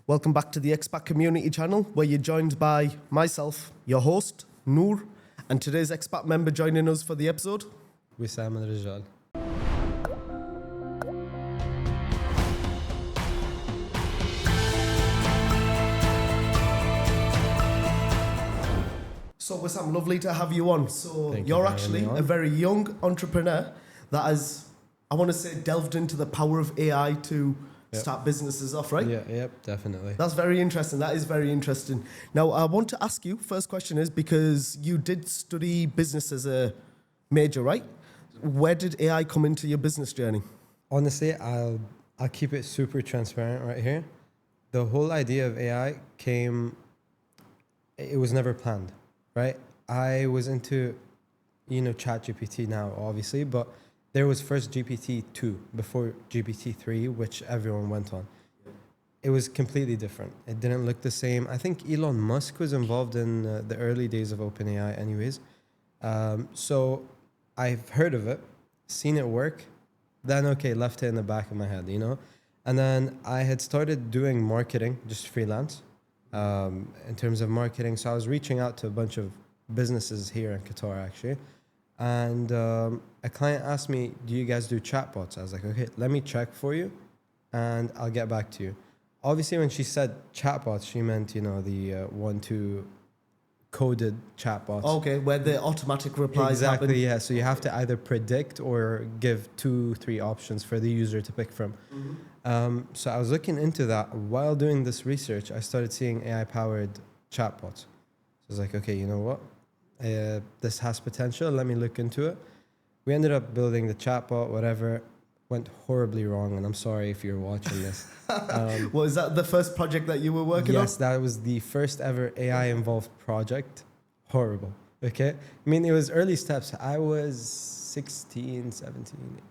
Welcome back to the Expat Community channel, where you're joined by myself, your host, Noor, and today's expat member joining us for the episode, Wisam al-Rijal. So Wisam, lovely to have you on. So Thank you you're for actually having me a on. very young entrepreneur that has, I want to say, delved into the power of AI to Yep. start businesses off, right? Yep, definitely. That's very interesting. That is very interesting. Now, I want to ask you, first question is, because you did study business as a major, right? Where did AI come into your business journey? Honestly, I'll keep it super transparent right here. The whole idea of AI came, it was never planned, right? I was into, ChatGPT now, obviously, but there was first GPT-2 before GPT-3, which everyone went on. It was completely different. It didn't look the same. I think Elon Musk was involved in the early days of OpenAI anyways. So I've heard of it, seen it work, then left it in the back of my head, And then I had started doing marketing, just freelance, in terms of marketing. So I was reaching out to a bunch of businesses here in Qatar, actually. And a client asked me, do you guys do chatbots? I was like, okay, let me check for you and I'll get back to you. Obviously, when she said chatbots, she meant, the one-two coded chatbots. Okay, where the automatic replies happen. Exactly, yeah. So you have to either predict or give 2-3 options for the user to pick from. So I was looking into that. While doing this research, I started seeing AI-powered chatbots. So I was like, okay, you know what? This has potential. Let me look into it. We ended up building the chatbot, whatever. Went horribly wrong, and I'm sorry if you're watching this. Well, is that the first project that you were working on? Yes, that was the first ever AI-involved project. Horrible. Okay? I mean, it was early steps. I was 16, 17,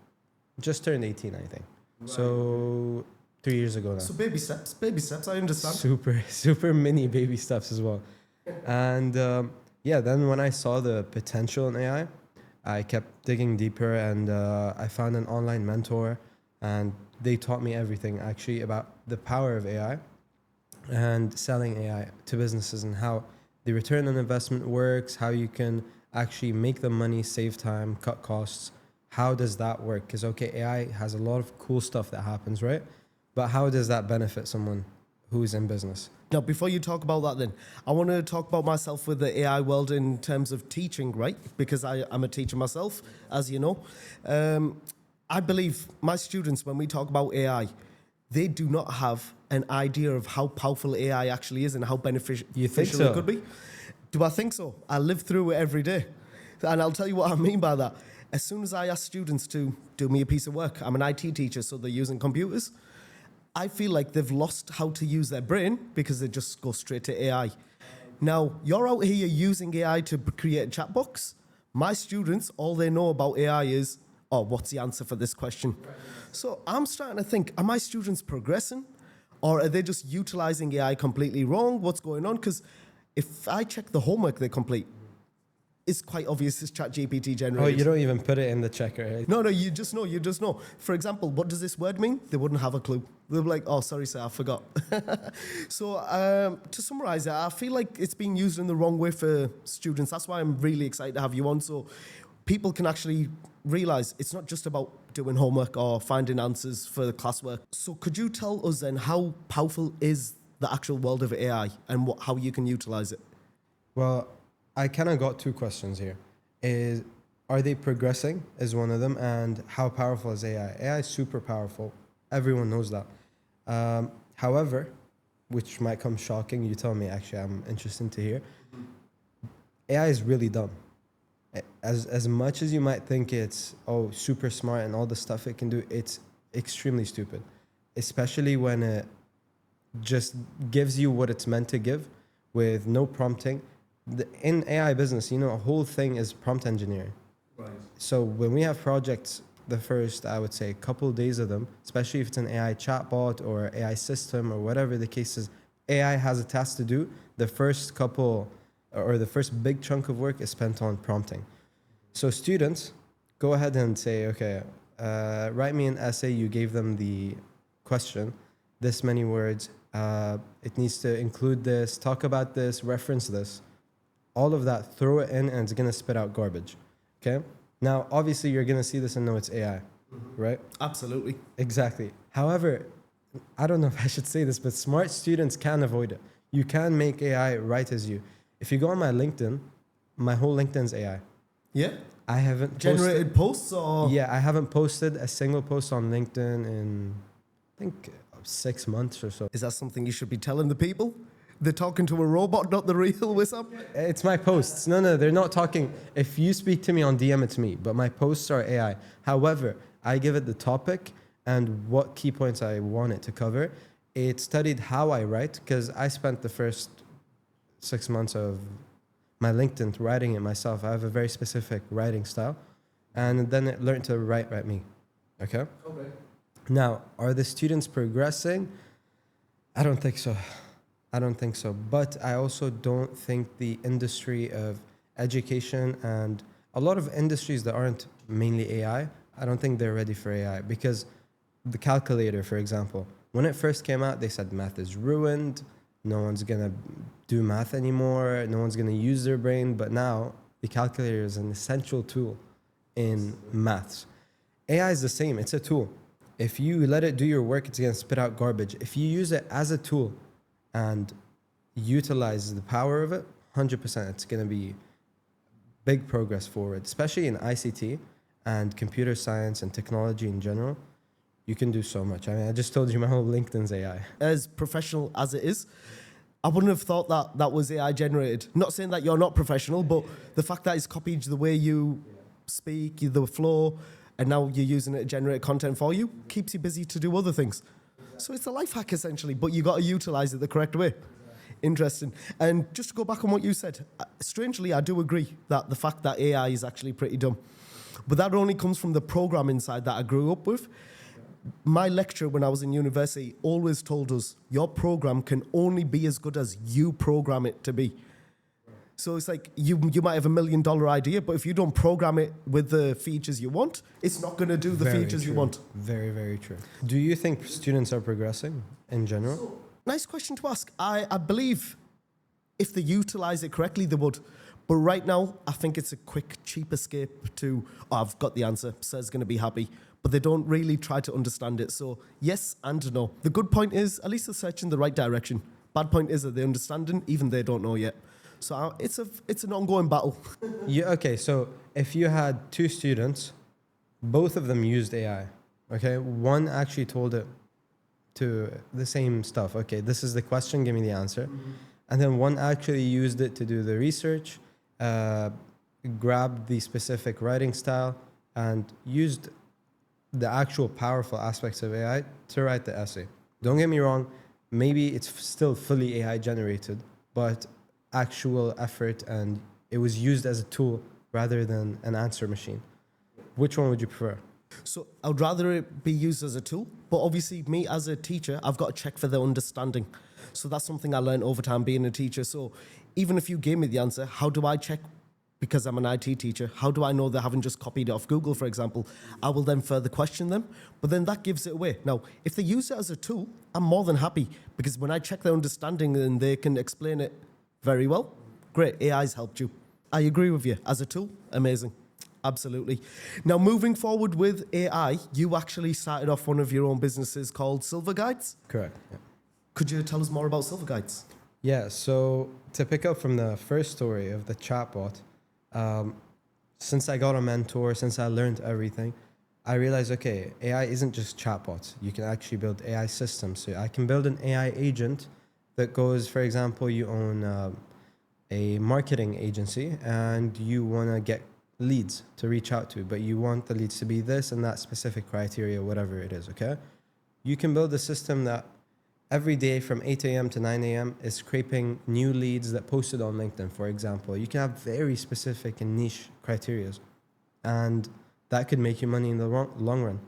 just turned 18, I think. Right. So 3 years ago now. So baby steps, I understand. Super mini baby steps as well. And then when I saw the potential in AI, I kept digging deeper, and I found an online mentor, and they taught me everything actually about the power of AI and selling AI to businesses and how the return on investment works, how you can actually make the money, save time, cut costs. How does that work? Because AI has a lot of cool stuff that happens, right? But how does that benefit someone who's in business? Now, before you talk about that then, I want to talk about myself with the AI world in terms of teaching, right? Because I'm a teacher myself, as you know. I believe my students, when we talk about AI, they do not have an idea of how powerful AI actually is and how beneficial it could be. Do I think so? I live through it every day. And I'll tell you what I mean by that. As soon as I ask students to do me a piece of work, I'm an IT teacher, so they're using computers. I feel like they've lost how to use their brain because they just go straight to AI. Now, you're out here using AI to create a chat box. My students, all they know about AI is, what's the answer for this question? So I'm starting to think, are my students progressing? Or are they just utilizing AI completely wrong? What's going on? Because if I check the homework they complete, it's quite obvious it's ChatGPT generated. Oh, you don't even put it in the checker, right? No, you just know. For example, what does this word mean? They wouldn't have a clue. They'll be like, oh, sorry, sir, I forgot. So to summarize it, I feel like it's being used in the wrong way for students. That's why I'm really excited to have you on, so people can actually realize it's not just about doing homework or finding answers for the classwork. So could you tell us then how powerful is the actual world of AI and how you can utilize it? Well, I kind of got two questions here. Are they progressing is one of them, and how powerful is AI? AI is super powerful. Everyone knows that. However, which might come shocking, you tell me, actually, I'm interested to hear. AI is really dumb. As much as you might think it's, super smart and all the stuff it can do, it's extremely stupid, especially when it just gives you what it's meant to give with no prompting. In AI business, a whole thing is prompt engineering. Right. So when we have projects, the first, I would say, couple days of them, especially if it's an AI chatbot or AI system or whatever the case is, AI has a task to do. The first couple or the first big chunk of work is spent on prompting. So students, go ahead and say, write me an essay. You gave them the question, this many words, It needs to include this, talk about this, reference this. All of that, throw it in, and it's going to spit out garbage. Okay? Now, obviously, you're going to see this and know it's AI, right? Absolutely. Exactly. However, I don't know if I should say this, but smart students can avoid it. You can make AI right as you. If you go on my LinkedIn, my whole LinkedIn's AI. Yeah. I haven't Generated posts or? Yeah, I haven't posted a single post on LinkedIn in, I think, 6 months or so. Is that something you should be telling the people? They're talking to a robot, not the real Wisam? It's my posts. No, they're not talking. If you speak to me on DM, it's me, but my posts are AI. However, I give it the topic and what key points I want it to cover. It studied how I write, because I spent the first 6 months of my LinkedIn writing it myself. I have a very specific writing style. And then it learned to write me. Okay? Okay. Now, are the students progressing? I don't think so. But I also don't think the industry of education and a lot of industries that aren't mainly AI, I don't think they're ready for AI, because the calculator, for example, when it first came out, they said math is ruined. No one's going to do math anymore. No one's going to use their brain. But now the calculator is an essential tool in maths. AI is the same. It's a tool. If you let it do your work, it's going to spit out garbage. If you use it as a tool and utilize the power of it, 100%, it's going to be big progress forward, especially in ICT and computer science and technology in general. You can do so much. I mean, I just told you my whole LinkedIn's AI. As professional as it is, I wouldn't have thought that that was AI generated. Not saying that you're not professional, but the fact that it's copied the way you speak, the flow, and now you're using it to generate content for you, keeps you busy to do other things. So it's a life hack essentially, but you got to utilize it the correct way. Interesting. And just to go back on what you said, strangely, I do agree that the fact that AI is actually pretty dumb. But that only comes from the programming side that I grew up with. My lecturer when I was in university always told us, your program can only be as good as you program it to be. So it's like you might have $1 million idea, but if you don't program it with the features you want, it's not going to do the Very features true. you want. Very, very true. Do you think students are progressing in general? Nice question to ask. I believe if they utilize it correctly, they would. But right now, I think it's a quick, cheap escape to, oh, I've got the answer, Sir's going to be happy. But they don't really try to understand it. So yes and no. The good point is, at least they're searching the right direction. Bad point is that they're understanding, even they don't know yet. So it's an ongoing battle. Yeah, okay, so if you had 2 students, both of them used AI, okay? One actually told it to the same stuff. Okay, this is the question, give me the answer. Mm-hmm. And then one actually used it to do the research, grabbed the specific writing style, and used the actual powerful aspects of AI to write the essay. Don't get me wrong, maybe it's still fully AI generated, but actual effort, and it was used as a tool rather than an answer machine. Which one would you prefer? So I would rather it be used as a tool, but obviously me as a teacher, I've got to check for their understanding. So that's something I learned over time being a teacher. So even if you gave me the answer, how do I check? Because I'm an IT teacher, how do I know they haven't just copied it off Google, for example? I will then further question them, but then that gives it away. Now, if they use it as a tool, I'm more than happy, because when I check their understanding and they can explain it very well, great, AI's helped you. I agree with you. As a tool, amazing. Absolutely. Now, moving forward with AI, you actually started off one of your own businesses called Silver Guides. Correct. Yeah. Could you tell us more about Silver Guides? Yeah, so to pick up from the first story of the chatbot, since I got a mentor, since I learned everything, I realized, okay, AI isn't just chatbots. You can actually build AI systems. So I can build an AI agent that goes, for example, you own a marketing agency and you want to get leads to reach out to, but you want the leads to be this and that specific criteria, whatever it is, okay? You can build a system that every day from 8 a.m. to 9 a.m. is scraping new leads that posted on LinkedIn, for example. You can have very specific and niche criteria, and that could make you money in the long run.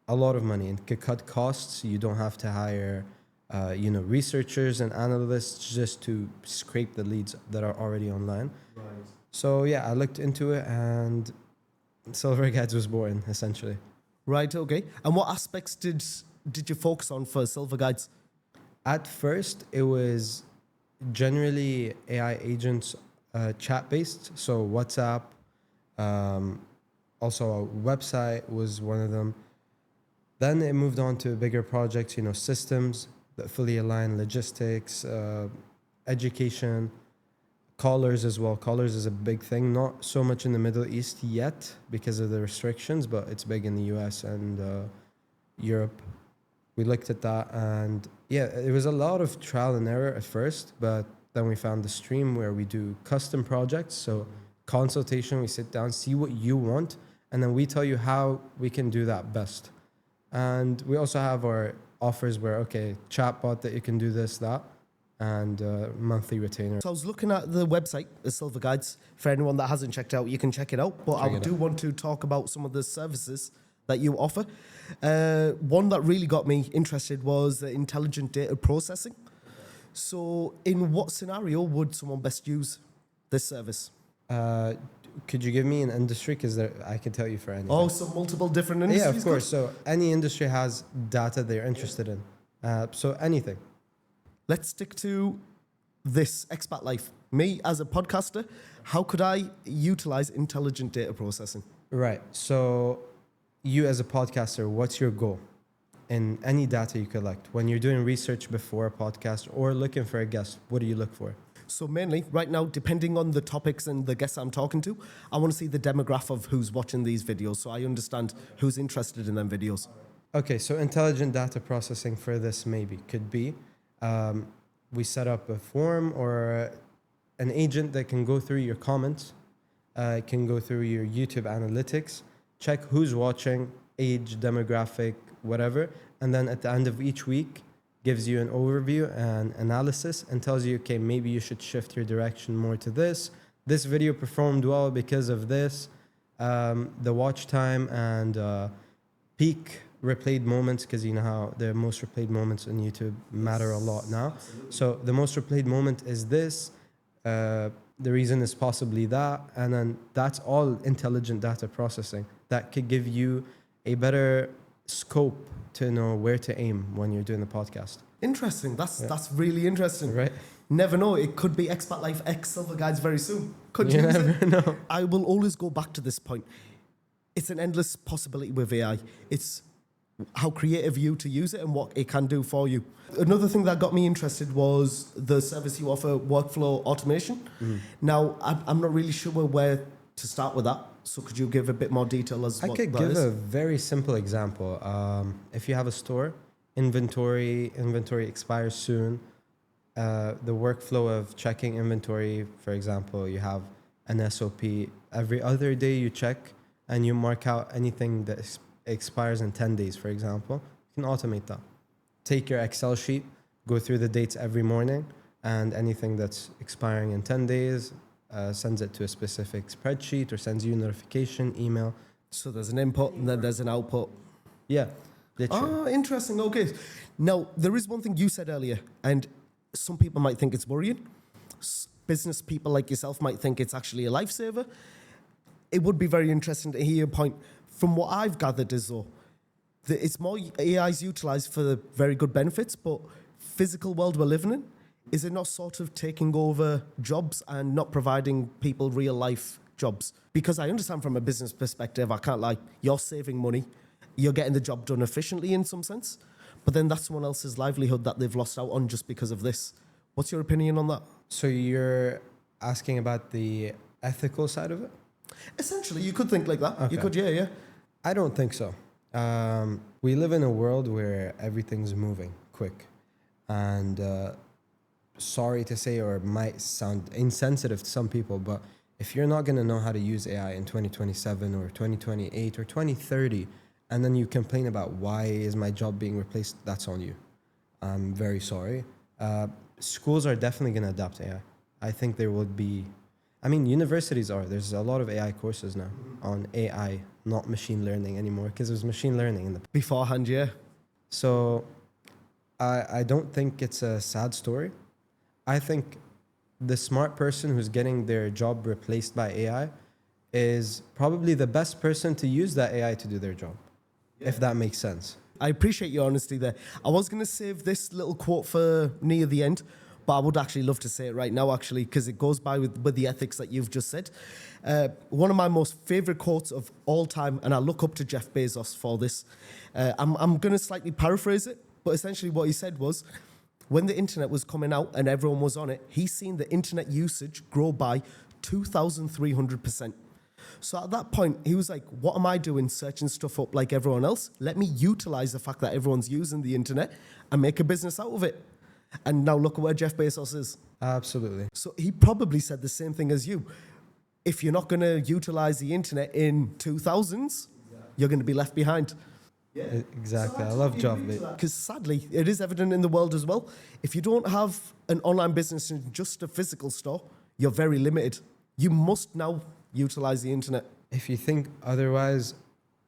A lot of money. It could cut costs. You don't have to hire researchers and analysts just to scrape the leads that are already online. Right. So yeah, I looked into it and Silver Guides was born, essentially. Right, okay. And what aspects did you focus on for Silver Guides? At first, it was generally AI agents, chat-based. So WhatsApp, also a website was one of them. Then it moved on to bigger projects, systems that fully align logistics, education, callers as well. Callers is a big thing, not so much in the Middle East yet because of the restrictions, but it's big in the US and Europe. We looked at that, and yeah, it was a lot of trial and error at first, but then we found the stream where we do custom projects. So consultation, we sit down, see what you want, and then we tell you how we can do that best. And we also have our offers where, okay, chatbot that you can do this, that, and monthly retainer. So I was looking at the website, the Silver Guides. For anyone that hasn't checked out, you can check it out. But I do want to talk about some of the services that you offer. One that really got me interested was the intelligent data processing. So in what scenario would someone best use this service? Could you give me an industry? Because I can tell you for anything. Oh, so multiple different industries? Yeah, of course. So any industry has data they're interested in. So anything. Let's stick to this ExpatLife. Me as a podcaster, how could I utilize intelligent data processing? Right. So you as a podcaster, what's your goal in any data you collect? When you're doing research before a podcast or looking for a guest, what do you look for? So mainly, right now, depending on the topics and the guests I'm talking to, I want to see the demographic of who's watching these videos so I understand who's interested in them videos. Okay, so intelligent data processing for this maybe could be we set up a form or an agent that can go through your comments, can go through your YouTube analytics, check who's watching, age, demographic, whatever, and then at the end of each week, gives you an overview and analysis and tells you, okay, maybe you should shift your direction more to this. This video performed well because of this. The watch time and peak replayed moments, because you know how the most replayed moments on YouTube matter a lot now. So the most replayed moment is this. The reason is possibly that. And then that's all intelligent data processing that could give you a better scope to know where to aim when you're doing the podcast. Interesting. That's really interesting. Right. Never know. It could be ExpatLife X Silver Guides very soon. Could You use never it. know. I will always go back to this point. It's an endless possibility with AI. It's how creative you to use it and what it can do for you. Another thing that got me interested was the service you offer, workflow automation. Now, I'm not really sure where to start with that. So could you give a bit more detail as I what could that give is? a very simple example. If you have a store, inventory expires soon. The workflow of checking inventory, for example, you have an SOP. Every other day you check and you mark out anything that expires in 10 days, for example. You can automate that. Take your Excel sheet, go through the dates every morning, and anything that's expiring in 10 days, sends it to a specific spreadsheet or sends you a notification, email. So there's an input and then there's an output. Yeah, literally. Ah, interesting. Okay. Now, there is one thing you said earlier, and some people might think it's worrying. Business people like yourself might think it's actually a lifesaver. It would be very interesting to hear your point. From what I've gathered is though, it's more AI's utilized for the very good benefits, but physical world we're living in, is it not sort of taking over jobs and not providing people real life jobs? Because I understand from a business perspective, I can't lie, you're saving money, you're getting the job done efficiently in some sense, but then that's someone else's livelihood that they've lost out on just because of this. What's your opinion on that? So you're asking about the ethical side of it? Essentially, you could think like that. Okay. You could, yeah. I don't think so. We live in a world where everything's moving quick. And sorry to say, or it might sound insensitive to some people, but if you're not going to know how to use AI in 2027 or 2028 or 2030, and then you complain about why is my job being replaced, that's on you. I'm very sorry. Schools are definitely going to adopt AI. I think there would be, universities are. There's a lot of AI courses now on AI, not machine learning anymore, because it was machine learning in the Beforehand, yeah. So I don't think it's a sad story. I think the smart person who's getting their job replaced by AI is probably the best person to use that AI to do their job, if that makes sense. I appreciate your honesty there. I was going to save this little quote for near the end, but I would actually love to say it right now, actually, because it goes by with the ethics that you've just said. One of my most favorite quotes of all time, and I look up to Jeff Bezos for this. I'm going to slightly paraphrase it, but essentially what he said was, when the internet was coming out and everyone was on it, he's seen the internet usage grow by 2,300%. So at that point, he was like, what am I doing searching stuff up like everyone else? Let me utilize the fact that everyone's using the internet and make a business out of it. And now look at where Jeff Bezos is. Absolutely. So he probably said the same thing as you. If you're not going to utilize the internet in 2000s, you're going to be left behind. Yeah. Exactly. I love Jeff Bezos. Because sadly, it is evident in the world as well. If you don't have an online business in just a physical store, you're very limited. You must now utilize the internet. If you think otherwise,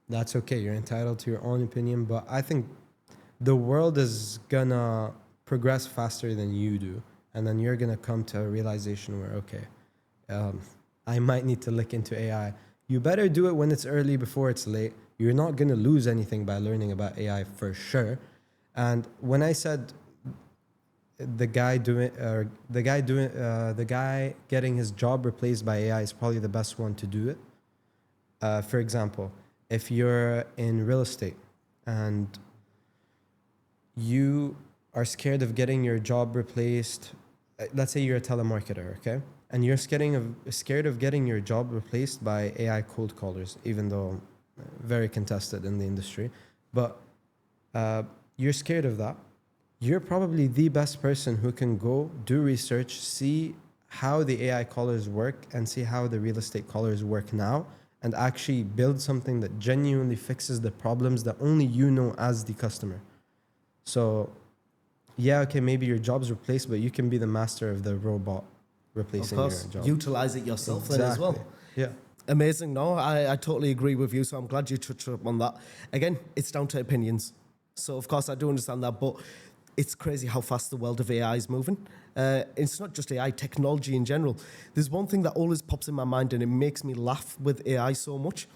that's okay. You're entitled to your own opinion. But I think the world is going to progress faster than you do. And then you're going to come to a realization where, okay, I might need to look into AI. You better do it when it's early before it's late. You're not going to lose anything by learning about AI for sure. And when I said the guy getting his job replaced by AI is probably the best one to do it. For example, if you're in real estate and you are scared of getting your job replaced, let's say you're a telemarketer, okay? And you're scared of getting your job replaced by AI cold callers, even though very contested in the industry. But you're scared of that. You're probably the best person who can go do research, see how the AI callers work and see how the real estate callers work now, and actually build something that genuinely fixes the problems that only you know as the customer. So yeah, okay, maybe your job's replaced, but you can be the master of the robot replacing your job. Utilize it yourself then as well. Yeah. Amazing. No, I totally agree with you. So I'm glad you touched up on that. Again, it's down to opinions. So of course I do understand that, but it's crazy how fast the world of AI is moving. It's not just AI, technology in general. There's one thing that always pops in my mind and it makes me laugh with AI so much.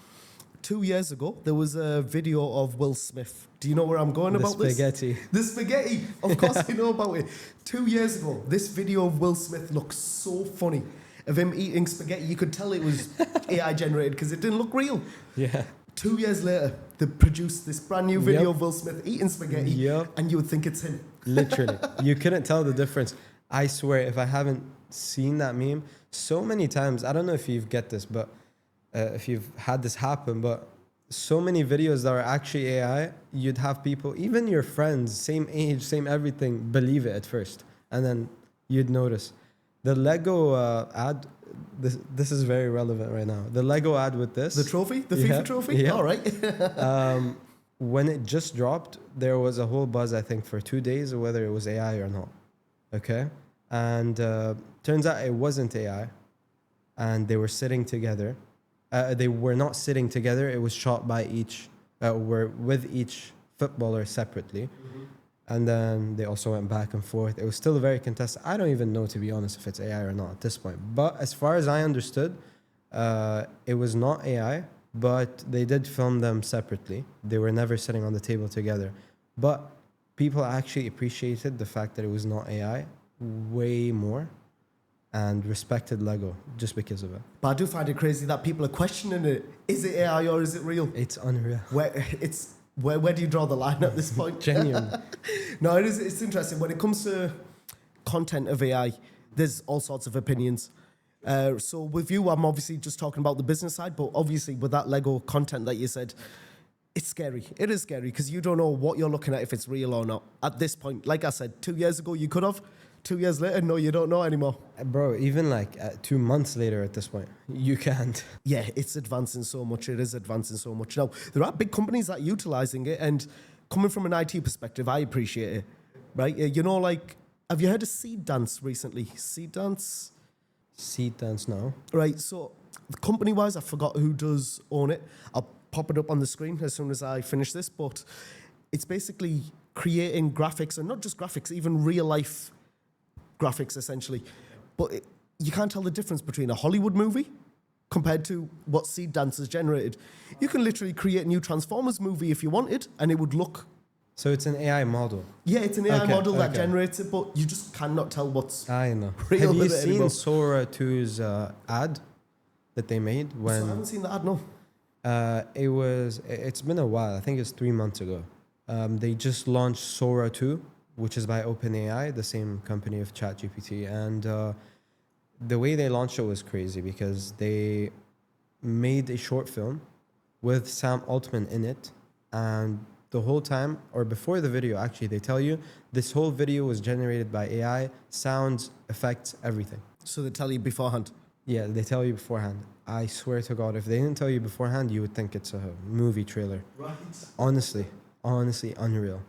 2 years ago, there was a video of Will Smith. Do you know where I'm going about this? The spaghetti. Of course I know about it. 2 years ago, this video of Will Smith looked so funny. Of him eating spaghetti, you could tell it was AI generated because it didn't look real. Yeah. 2 years later, they produced this brand new video of Will Smith eating spaghetti, and you would think it's him. Literally. You couldn't tell the difference. I swear, if I haven't seen that meme so many times, I don't know if you get this, but if you've had this happen, but so many videos that are actually AI, you'd have people, even your friends, same age, same everything, believe it at first. And then you'd notice. The Lego ad, this is very relevant right now. The Lego ad with this. The trophy? The FIFA trophy? Yeah. All right. When it just dropped, there was a whole buzz, I think, for 2 days, whether it was AI or not. Okay? And turns out it wasn't AI. And they were sitting together. They were not sitting together. It was shot by with each footballer separately. Mm-hmm. And then they also went back and forth. It was still very contested. I don't even know, to be honest, if it's AI or not at this point. But as far as I understood, it was not AI, but they did film them separately. They were never sitting on the table together. But people actually appreciated the fact that it was not AI way more and respected Lego just because of it. But I do find it crazy that people are questioning it. Is it AI or is it real? It's unreal. Where do you draw the line at this point? Genuine. No, it's interesting. When it comes to content of AI, there's all sorts of opinions. So with you, I'm obviously just talking about the business side, but obviously with that Lego content that you said, it's scary. It is scary because you don't know what you're looking at, if it's real or not. At this point, like I said, 2 years ago, you could have. 2 years later, no, you don't know anymore. Bro, even like 2 months later at this point, you can't. Yeah, it's advancing so much. It is advancing so much. Now, there are big companies that are utilizing it, and coming from an IT perspective, I appreciate it, right? You know, like, have you heard of Seed Dance recently? Seed Dance? Seed Dance, no. Right, so company-wise, I forgot who does own it. I'll pop it up on the screen as soon as I finish this, but it's basically creating graphics, and not just graphics, even real-life graphics essentially, but you can't tell the difference between a Hollywood movie compared to what Seed Dance has generated. You can literally create a new Transformers movie if you wanted, and it would look So it's an AI model. Yeah, it's an AI Okay, model that okay. generates it, but you just cannot tell what's I know. real Have you with it seen anymore. Sora 2's ad that they made So I when haven't seen the ad, no. it's been a while. I think it's 3 months ago. They just launched Sora 2, which is by OpenAI, the same company of ChatGPT. And the way they launched it was crazy because they made a short film with Sam Altman in it. And the whole time, or before the video, actually, they tell you this whole video was generated by AI, sounds, effects, everything. So they tell you beforehand. Yeah, they tell you beforehand. I swear to God, if they didn't tell you beforehand, you would think it's a movie trailer. Right. Honestly, unreal.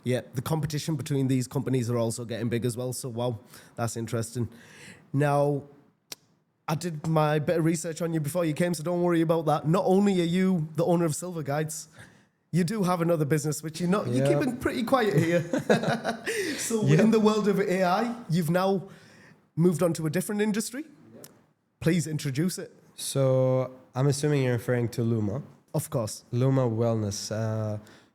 Yeah, the competition between these companies are also getting big as well. So, wow, that's interesting. Now, I did my bit of research on you before you came, so don't worry about that. Not only are you the owner of Silver Guides, you do have another business, which you're not. You're Yeah. keeping pretty quiet here. So, Yeah. in the world of AI, you've now moved on to a different industry. Please introduce it. So I'm assuming you're referring to Luma. Of course. Luma Wellness.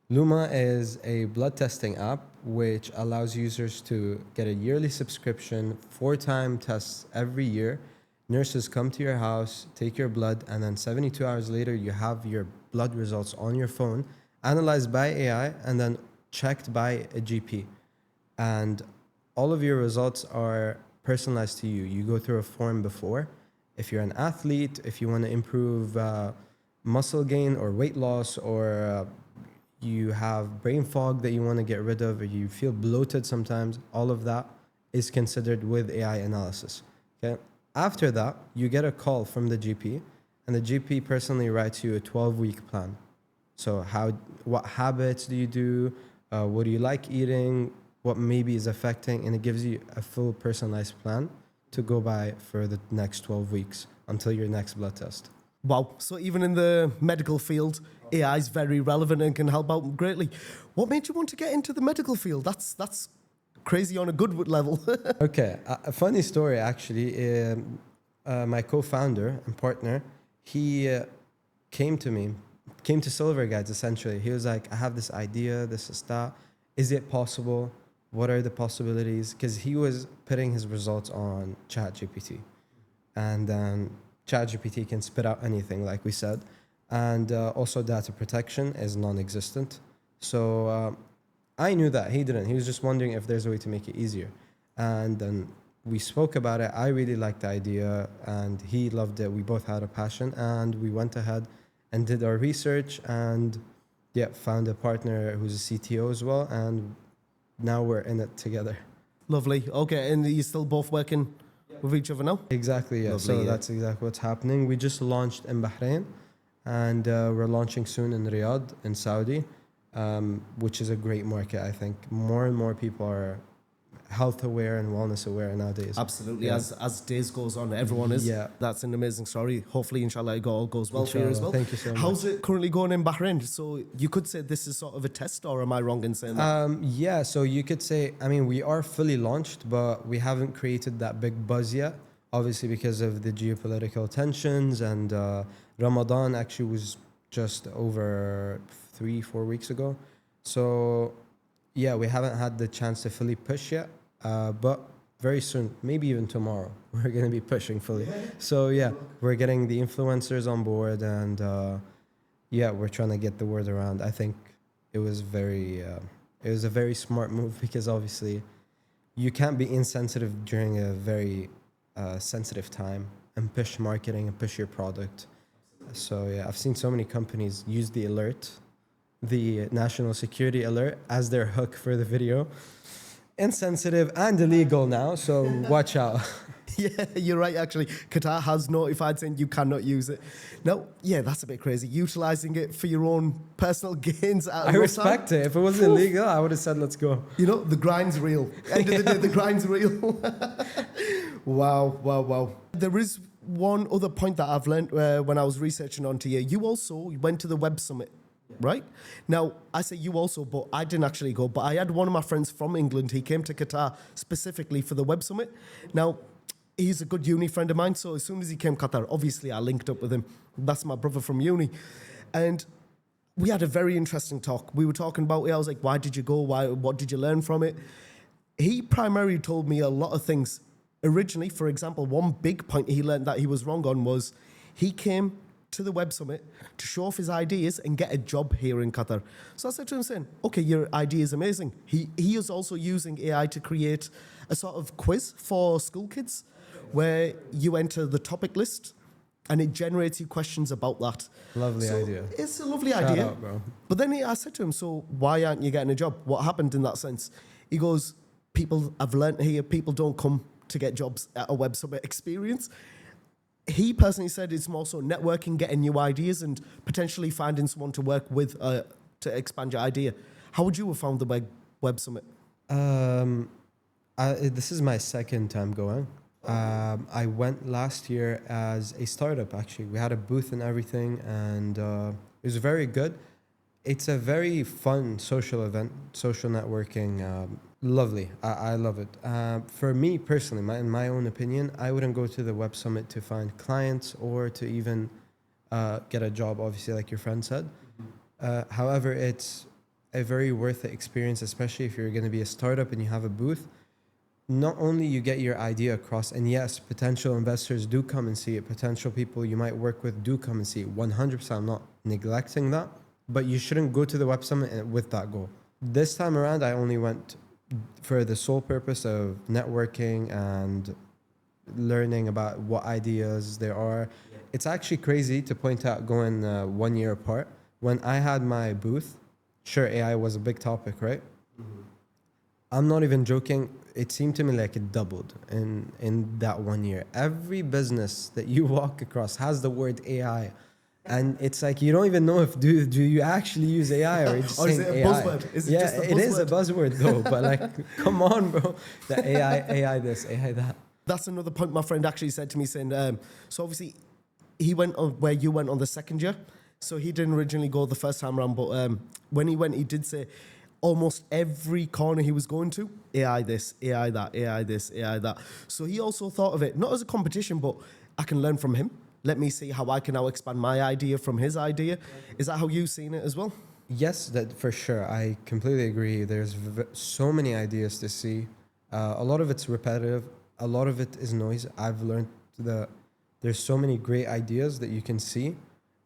Luma is a blood testing app which allows users to get a yearly subscription, 4-time tests every year. Nurses come to your house, take your blood, and then 72 hours later, you have your blood results on your phone, analyzed by AI, and then checked by a GP. And all of your results are personalized to you. You go through a form before. If you're an athlete, if you want to improve muscle gain or weight loss, or you have brain fog that you want to get rid of, or you feel bloated sometimes, all of that is considered with AI analysis. Okay. After that, you get a call from the GP, and the GP personally writes you a 12-week plan. So what habits do you do? What do you like eating? What maybe is affecting? And it gives you a full personalized plan to go by for the next 12 weeks until your next blood test. Wow. So even in the medical field, AI is very relevant and can help out greatly. What made you want to get into the medical field? That's crazy on a good level. Okay, a funny story actually. My co-founder and partner, he came to Silver Guides essentially. He was like, I have this idea, this is that. Is it possible? What are the possibilities? Because he was putting his results on ChatGPT. And then ChatGPT can spit out anything, like we said. And also data protection is non-existent. So I knew that, he didn't. He was just wondering if there's a way to make it easier. And then we spoke about it. I really liked the idea and he loved it. We both had a passion and we went ahead and did our research and found a partner who's a CTO as well. And now we're in it together. Lovely. Okay, and you're still both working with each other now? Exactly, yeah. Lovely, So yeah. that's exactly what's happening. We just launched in Bahrain and we're launching soon in Riyadh in Saudi, which is a great market, I think. More and more people are health aware and wellness aware nowadays. Absolutely. Yeah. As days goes on, everyone is. Yeah. That's an amazing story. Hopefully, inshallah, it all goes well for you as Inshallah. well. Thank you so much. How's it currently going in Bahrain? So you could say this is sort of a test, or am I wrong in saying that? So you could say, I mean, we are fully launched, but we haven't created that big buzz yet, obviously because of the geopolitical tensions, and Ramadan actually was just over 3-4 weeks ago. So yeah, we haven't had the chance to fully push yet, but very soon, maybe even tomorrow, we're going to be pushing fully. So yeah, we're getting the influencers on board, and we're trying to get the word around. I think it was a very smart move because obviously you can't be insensitive during a very sensitive time and push marketing and push your product. So yeah, I've seen so many companies use the alert, the national security alert, as their hook for the video. Insensitive and illegal now, so watch out. Yeah, you're right, actually. Qatar has notified saying you cannot use it. Now, yeah, that's a bit crazy. Utilizing it for your own personal gains. I respect it. If it wasn't illegal, I would have said, let's go. You know, the grind's real. End of the day, the grind's real. Wow. There is one other point that I've learned when I was researching onto you. You also went to the Web Summit, right? Now, I say you also, but I didn't actually go. But I had one of my friends from England. He came to Qatar specifically for the Web Summit. Now, he's a good uni friend of mine. So as soon as he came to Qatar, obviously I linked up with him. That's my brother from uni. And we had a very interesting talk. We were talking about it. I was like, why did you go? What did you learn from it? He primarily told me a lot of things. Originally, for example, one big point he learned that he was wrong on was he came to the Web Summit to show off his ideas and get a job here in Qatar. So I said to him, saying, okay, your idea is amazing. He is also using AI to create a sort of quiz for school kids where you enter the topic list and it generates you questions about that. Lovely So idea. it's a lovely Shout idea. out, bro. But then I said to him, so why aren't you getting a job? What happened in that sense? He goes, people, I've learned here, people don't come to get jobs at a Web Summit experience. He personally said it's more so networking, getting new ideas and potentially finding someone to work with to expand your idea. How would you have found the Web Summit? This is my second time going. I went last year as a startup, actually. We had a booth and everything, and it was very good. It's a very fun social event, social networking. Lovely. I love it. For me personally, in my own opinion, I wouldn't go to the Web Summit to find clients or to even get a job, obviously, like your friend said. However, it's a very worth it experience, especially if you're going to be a startup and you have a booth. Not only you get your idea across, and yes, potential investors do come and see it. Potential people you might work with do come and see it. 100%, I'm not neglecting that. But you shouldn't go to the Web Summit with that goal. This time around, I only went for the sole purpose of networking and learning about what ideas there are. It's actually crazy to point out going 1 year apart. When I had my booth, sure, AI was a big topic, right? I'm not even joking. It seemed to me like it doubled in that 1 year. Every business that you walk across has the word AI. And it's like, you don't even know if do you actually use AI or just or is saying it a AI. buzzword? Is it Yeah, just a it is a buzzword? buzzword though. But like, come on, bro. The AI this, AI that. That's another point my friend actually said to me, saying, so obviously he went on where you went on the second year. So he didn't originally go the first time around, but when he went, he did say almost every corner he was going to, AI this, AI that, AI this, AI that. So he also thought of it, not as a competition, but I can learn from him. Let me see how I can now expand my idea from his idea. Is that how you've seen it as well? Yes, that for sure. I completely agree. There's so many ideas to see. A lot of it's repetitive. A lot of it is noise. I've learned there's so many great ideas that you can see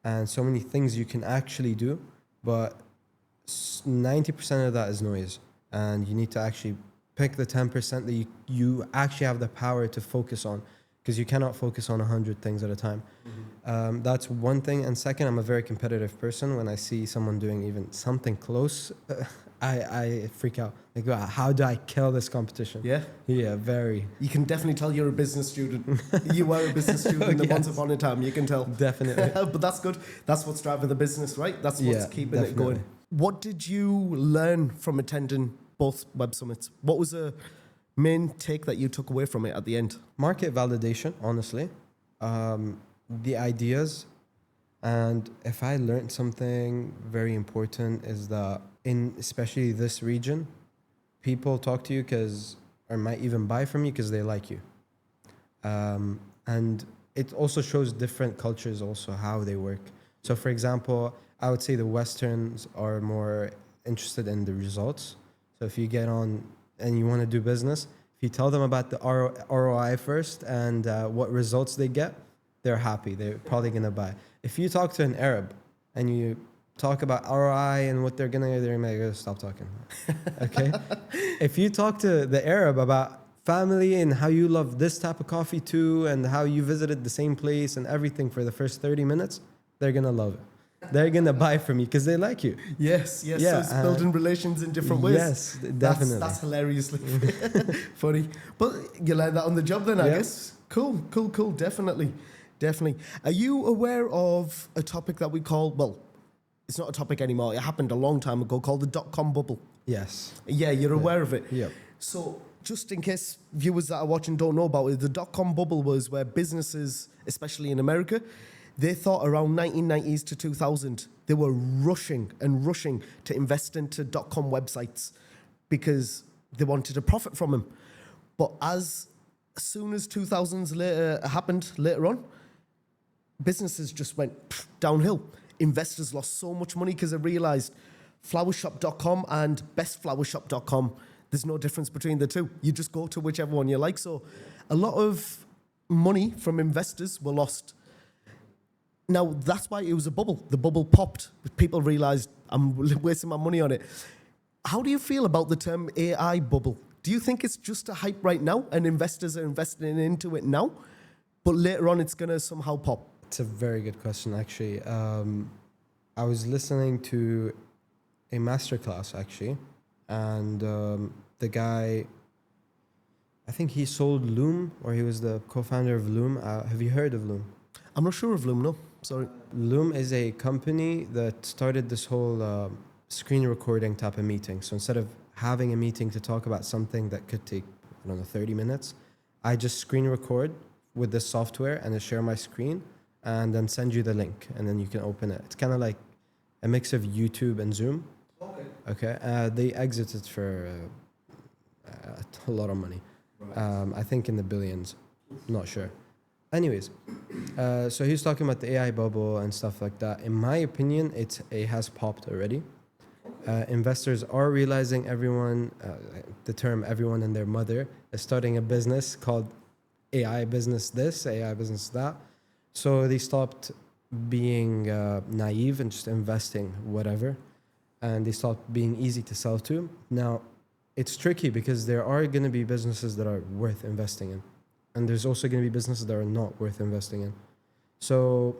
and so many things you can actually do, but 90% of that is noise. And you need to actually pick the 10% that you actually have the power to focus on, because you cannot focus on 100 things at a time. That's one thing. And second, I'm a very competitive person. When I see someone doing even something close, I freak out. Like, wow, how do I kill this competition? Yeah. Yeah, very. You can definitely tell you're a business student. You were a business student Yes. once upon a time. You can tell. Definitely. But that's good. That's what's driving the business, right? That's what's Yeah, keeping it definitely. going. What did you learn from attending both Web Summits? What was the main take that you took away from it at the end? Market validation, honestly. The ideas. And if I learned something very important is that in especially this region, people talk to you or might even buy from you because they like you. And it also shows different cultures also how they work. So for example, I would say the Westerns are more interested in the results. So if you get on and you want to do business, if you tell them about the ROI first and what results they get, they're happy. They're probably going to buy. If you talk to an Arab and you talk about ROI and what they're going to stop talking. Okay? If you talk to the Arab about family and how you love this type of coffee too and how you visited the same place and everything for the first 30 minutes, they're going to love it. They're going to buy from you because they like you. Yes. Yeah, So it's building relations in different ways. Yes, definitely. That's hilariously funny. But you learned that on the job then, I guess. Cool. Definitely. Are you aware of a topic that we call, well, it's not a topic anymore. It happened a long time ago, called the .com bubble. Yes. Yeah, you're aware of it. Yeah. So just in case viewers that are watching don't know about it, the .com bubble was where businesses, especially in America, they thought around 1990s to 2000, they were rushing to invest into .com websites because they wanted a profit from them. But as soon as 2000s happened later on, businesses just went downhill. investors lost so much money because they realized flowershop.com and bestflowershop.com, there's no difference between the two. You just go to whichever one you like. So a lot of money from investors were lost. Now, that's why it was a bubble. The bubble popped. People realized I'm wasting my money on it. How do you feel about the term AI bubble? Do you think it's just a hype right now and investors are investing into it now, but later on it's going to somehow pop? It's a very good question, actually. I was listening to a masterclass, actually, and the guy, I think he sold Loom, or he was the co-founder of Loom. Have you heard of Loom? I'm not sure of Loom, no. Sorry. Loom is a company that started this whole screen recording type of meeting. So instead of having a meeting to talk about something that could take, 30 minutes, I just screen record with this software and I share my screen and then send you the link and then you can open it. It's kind of like a mix of YouTube and Zoom. Okay. They exited for a lot of money. Right. I think in the billions. Not sure. Anyways, so he's talking about the AI bubble and stuff like that. In my opinion, it has popped already. Investors are realizing the term everyone and their mother is starting a business called AI business this, AI business that. So they stopped being naive and just investing whatever. And they stopped being easy to sell to. Now, it's tricky because there are going to be businesses that are worth investing in. And there's also going to be businesses that are not worth investing in. So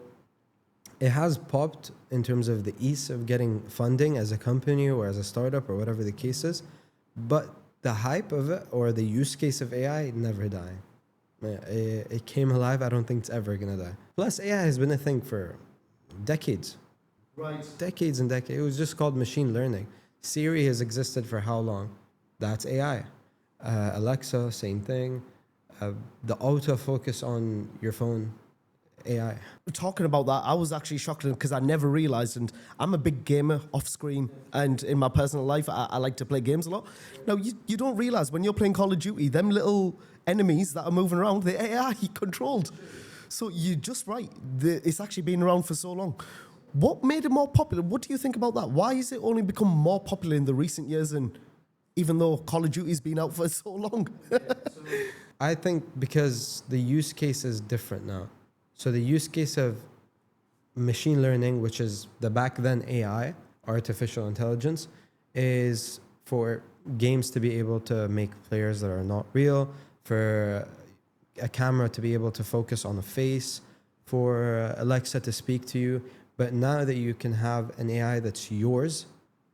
it has popped in terms of the ease of getting funding as a company or as a startup or whatever the case is. But the hype of it or the use case of AI never die. It came alive. I don't think it's ever going to die. Plus, AI has been a thing for decades. Right. Decades and decades. It was just called machine learning. Siri has existed for how long? That's AI. Alexa, same thing. The autofocus on your phone, AI. Talking about that, I was actually shocked because I never realized, and I'm a big gamer off screen and in my personal life, I like to play games a lot. Now, you don't realize when you're playing Call of Duty, them little enemies that are moving around, the AI controlled. So you're just right. It's actually been around for so long. What made it more popular? What do you think about that? Why has it only become more popular in the recent years, and even though Call of Duty's been out for so long? I think because the use case is different now. So the use case of machine learning, which is the back then AI, artificial intelligence, is for games to be able to make players that are not real, for a camera to be able to focus on a face, for Alexa to speak to you. But now that you can have an AI that's yours,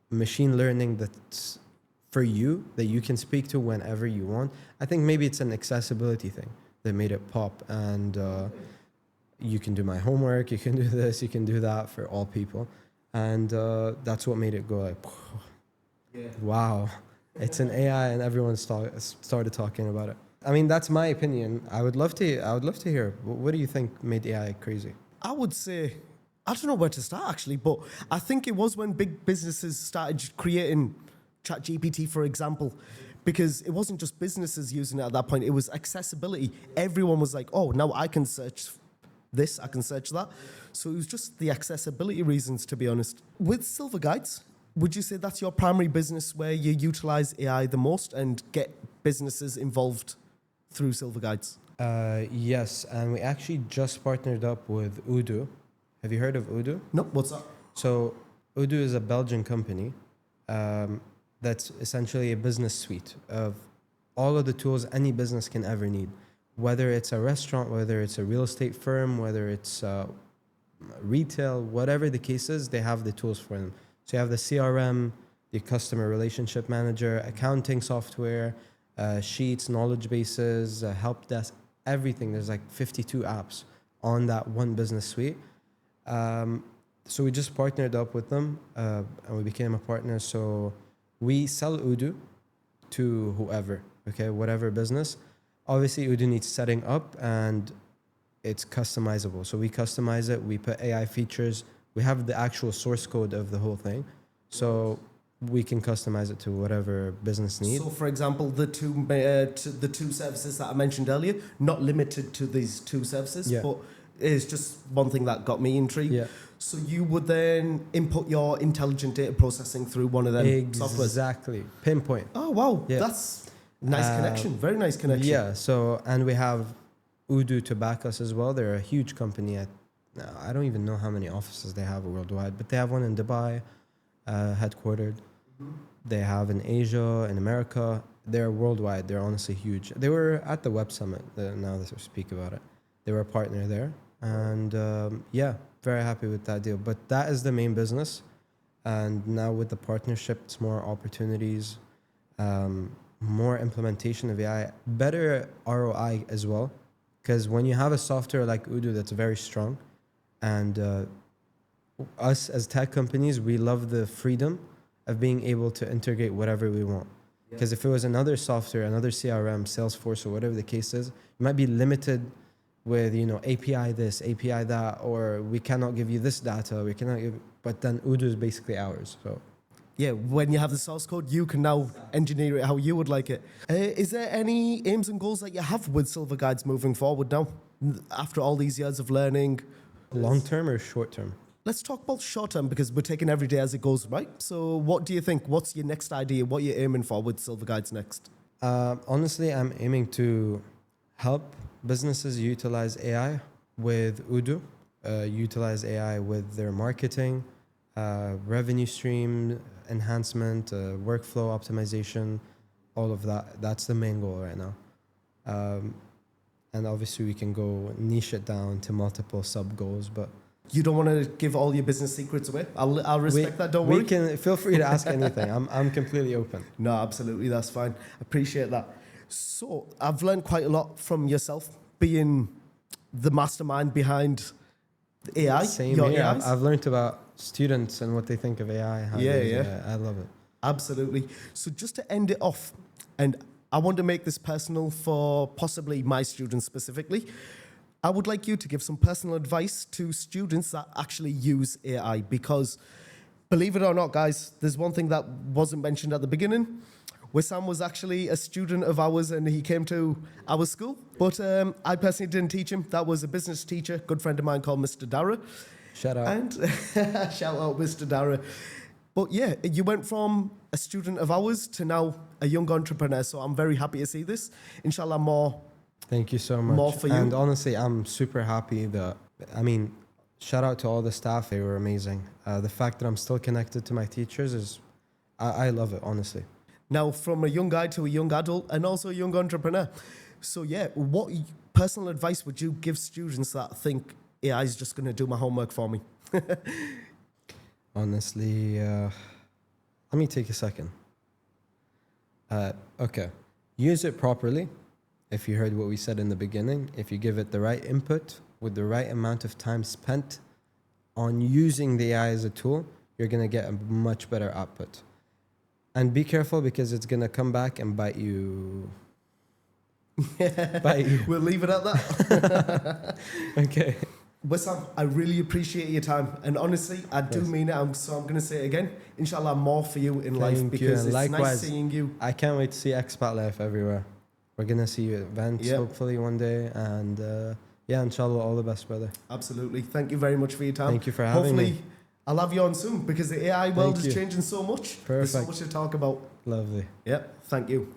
machine learning that's for you, that you can speak to whenever you want, I think maybe it's an accessibility thing that made it pop. And you can do my homework, you can do this, you can do that for all people. And that's what made it go like, wow, it's an AI, and everyone started talking about it. I mean, that's my opinion. I would love to hear. What do you think made AI crazy? I would say, I don't know where to start actually, but I think it was when big businesses started creating ChatGPT, for example, because it wasn't just businesses using it at that point. It was accessibility. Everyone was like, oh, now I can search this, I can search that. So it was just the accessibility reasons, to be honest. With Silver Guides, would you say that's your primary business where you utilize AI the most and get businesses involved through Silver Guides? Yes, and we actually just partnered up with Udo. Have you heard of Udo? No, what's that? So Udo is a Belgian company that's essentially a business suite of all of the tools any business can ever need. Whether it's a restaurant, whether it's a real estate firm, whether it's retail, whatever the case is, they have the tools for them. So you have the CRM, the customer relationship manager, accounting software, sheets, knowledge bases, help desk, everything. There's like 52 apps on that one business suite. So we just partnered up with them and we became a partner. So we sell Udo to whoever, okay, whatever business. Obviously, Udo needs setting up and it's customizable. So we customize it. We put AI features. We have the actual source code of the whole thing. So we can customize it to whatever business needs. So, for example, the two services that I mentioned earlier, not limited to these two services, but it's just one thing that got me intrigued. Yeah. So you would then input your intelligent data processing through one of them softwares. Exactly. Pinpoint. Oh wow, Yeah. that's nice connection. Very nice connection. Yeah. So, and we have Udo to back us as well. They're a huge company. I don't even know how many offices they have worldwide, but they have one in Dubai, headquartered. They have in Asia, in America. They're worldwide. They're honestly huge. They were at the Web Summit. Now that we speak about it, they were a partner there, and yeah, very happy with that deal. But that is the main business, and now with the partnership, it's more opportunities, more implementation of AI, better ROI as well. Because when you have a software like Udo that's very strong, and us as tech companies, we love the freedom of being able to integrate whatever we want. Because if it was another software, another CRM, Salesforce, or whatever the case is, you might be limited with, API this, API that, or we cannot give you this data, we cannot give, but then Udo is basically ours. So Yeah, when you have the source code, you can now engineer it how you would like it. Is there any aims and goals that you have with Silver Guides moving forward now, after all these years of learning? long term or short term? Let's talk about short term because we're taking every day as it goes, right? So what do you think? What's your next idea? What are you aiming for with Silver Guides next? Honestly, I'm aiming to help businesses utilize AI with Udo, utilize AI with their marketing, revenue stream enhancement, workflow optimization, all of that. That's the main goal right now. And obviously we can go niche it down to multiple sub goals, but You don't want to give all your business secrets away? I'll respect that, don't worry. We can, feel free to ask anything. I'm completely open. No, absolutely, that's fine. Appreciate that. So I've learned quite a lot from yourself, being the mastermind behind the AI. Same your here. AIs. I've learned about students and what they think of AI. how Yeah, they use yeah. AI. I love it. Absolutely. So just to end it off, and I want to make this personal for possibly my students specifically, I would like you to give some personal advice to students that actually use AI because, believe it or not, guys, there's one thing that wasn't mentioned at the beginning. Wisam was actually a student of ours and he came to our school, but I personally didn't teach him. That was a business teacher, good friend of mine called Mr. Dara. Shout out. And shout out Mr. Dara. But yeah, you went from a student of ours to now a young entrepreneur. So I'm very happy to see this. Inshallah, more. Thank you so much. More for you. And honestly, I'm super happy that, shout out to all the staff. They were amazing. The fact that I'm still connected to my teachers is, I love it, honestly. Now, from a young guy to a young adult and also a young entrepreneur. So yeah, what personal advice would you give students that think AI is just going to do my homework for me? Honestly, let me take a second. Okay. Use it properly. If you heard what we said in the beginning, if you give it the right input with the right amount of time spent on using the AI as a tool, you're going to get a much better output. And be careful because it's going to come back and bite you. Bite you. We'll leave it at that. Okay. Wissam, I really appreciate your time. And honestly, I do mean it. So I'm going to say it again. Inshallah, more for you in life because it's nice seeing you. I can't wait to see ExpatLife everywhere. We're going to see you at events hopefully one day. And inshallah, all the best, brother. Absolutely. Thank you very much for your time. Thank you for having me. Hopefully, I'll have you on soon because the AI world is changing so much. Perfect. There's so much to talk about. Lovely. Yep. Thank you.